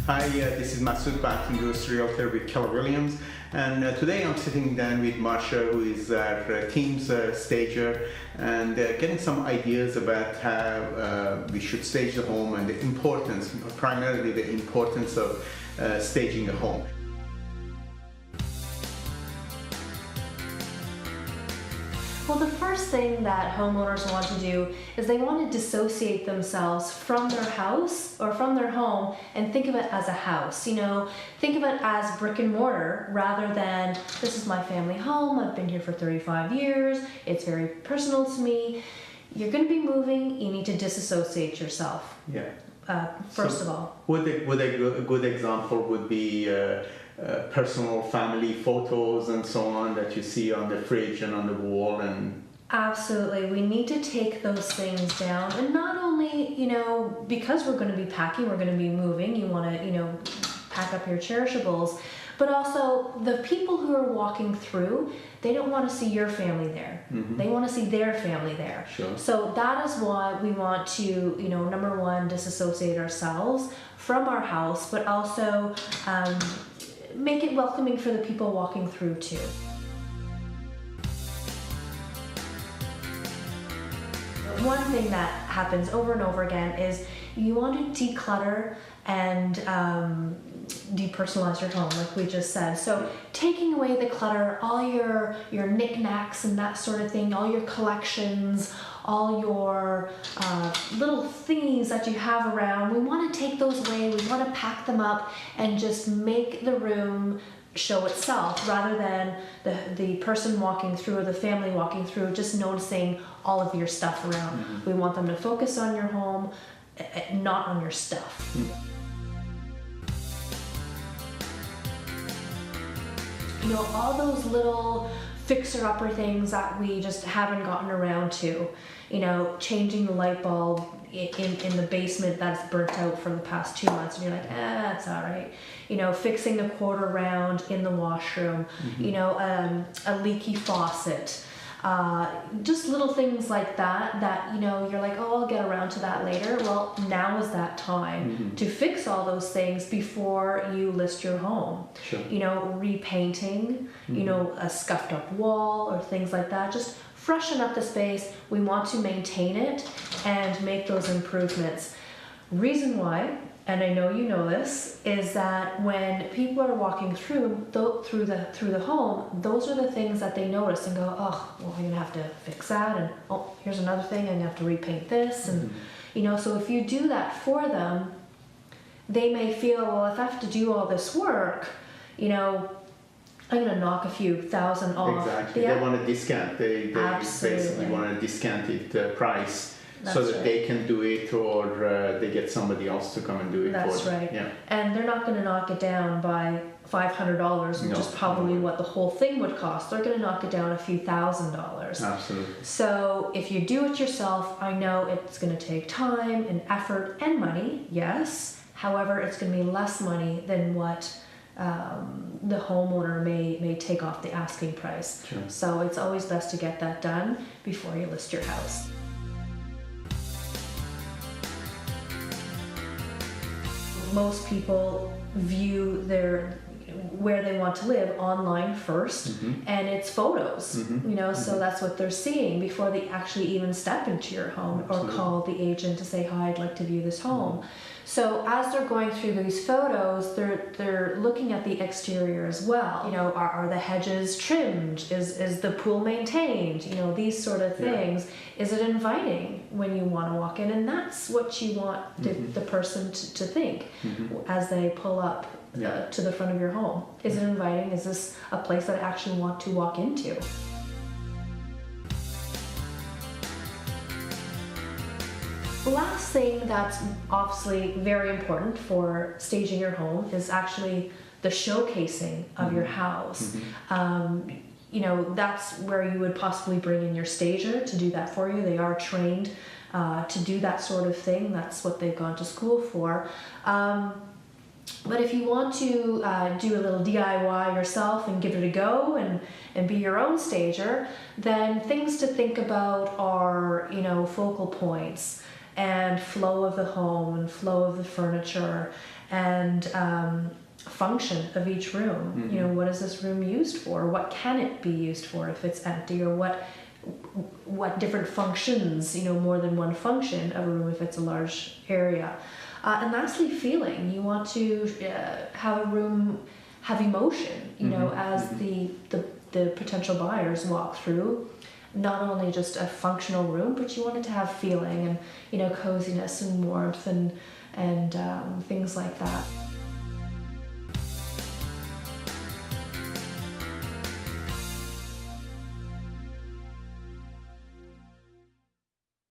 Hi, this is Masood Batin, realtor with Keller Williams, and today I'm sitting down with Marsha, who is our team's stager, and getting some ideas about how we should stage the home and the importance, primarily the importance of staging a home. Well, the first thing that homeowners want to do is they want to dissociate themselves from their house or from their home and think of it as a house. You know, think of it as brick and mortar rather than this is my family home, I've been here for 35 years, it's very personal to me. You're going to be moving, you need to disassociate yourself. Yeah. First of all. A good example would be personal family photos and so on that you see on the fridge and on the wall. And absolutely, we need to take those things down, and not only, you know, because we're going to be packing, we're going to be moving, you want to, you know, pack up your cherishables, but also the people who are walking through, they don't want to see your family there. Mm-hmm. They want to see their family there. Sure. So that is why we want to, you know, number one, disassociate ourselves from our house, but also make it welcoming for the people walking through too. One thing that happens over and over again is you want to declutter and depersonalize your home, like we just said. So taking away the clutter, all your knickknacks and that sort of thing, all your collections, all your little thingies that you have around, we want to take those away, we want to pack them up and just make the room show itself rather than the person walking through or the family walking through just noticing all of your stuff around. Mm-hmm. We want them to focus on your home, not on your stuff. Mm-hmm. You know, all those little fixer-upper things that we just haven't gotten around to. You know, changing the light bulb in the basement that's burnt out for the past 2 months, and you're like, it's all right. You know, fixing the quarter round in the washroom. Mm-hmm. You know, a leaky faucet. Just little things like that, you know, you're like, oh, I'll get around to that later. Well, now is that time mm-hmm. to fix all those things before you list your home. Sure. You know, repainting, mm-hmm. you know, a scuffed up wall or things like that. Just freshen up the space. We want to maintain it and make those improvements. Reason why, and I know you know this, is that when people are walking through the home, those are the things that they notice and go, oh, well, I'm gonna have to fix that, and oh, here's another thing, I'm gonna have to repaint this, and you know, so if you do that for them, they may feel, well, if I have to do all this work, you know, I'm going to knock a few thousand off. Exactly. Yeah. They want a discount. They basically want a discounted price. That's so that right. They can do it, or they get somebody else to come and do it. That's for them. Right. Yeah. And they're not going to knock it down by $500, which is probably what the whole thing would cost. They're going to knock it down a few $1,000s. Absolutely. So if you do it yourself, I know it's going to take time and effort and money, yes. However, it's going to be less money than what the homeowner may take off the asking price. Sure. So it's always best to get that done before you list your house. Most people view where they want to live online first, mm-hmm. and it's photos, mm-hmm. you know, mm-hmm. so that's what they're seeing before they actually even step into your home. Absolutely. Or call the agent to say, hi, I'd like to view this home. Mm-hmm. So as they're going through these photos, they're looking at the exterior as well. You know, are the hedges trimmed? Is the pool maintained? You know, these sort of things. Yeah. Is it inviting when you want to walk in? And that's what you want the person to think as they pull up to the front of your home. Is it inviting? Is this a place that I actually want to walk into? The last thing that's obviously very important for staging your home is actually the showcasing of your house. You know, that's where you would possibly bring in your stager to do that for you. They are trained to do that sort of thing. That's what they've gone to school for. But if you want to do a little DIY yourself and give it a go and be your own stager, then things to think about are, you know, focal points and flow of the home and flow of the furniture and function of each room. You know, what is this room used for? What can it be used for if it's empty? Or what different functions, you know, more than one function of a room if it's a large area. And lastly, feeling. You want to have a room have emotion, you know, as the potential buyers walk through. Not only just a functional room, but you want it to have feeling and, you know, coziness and warmth and things like that.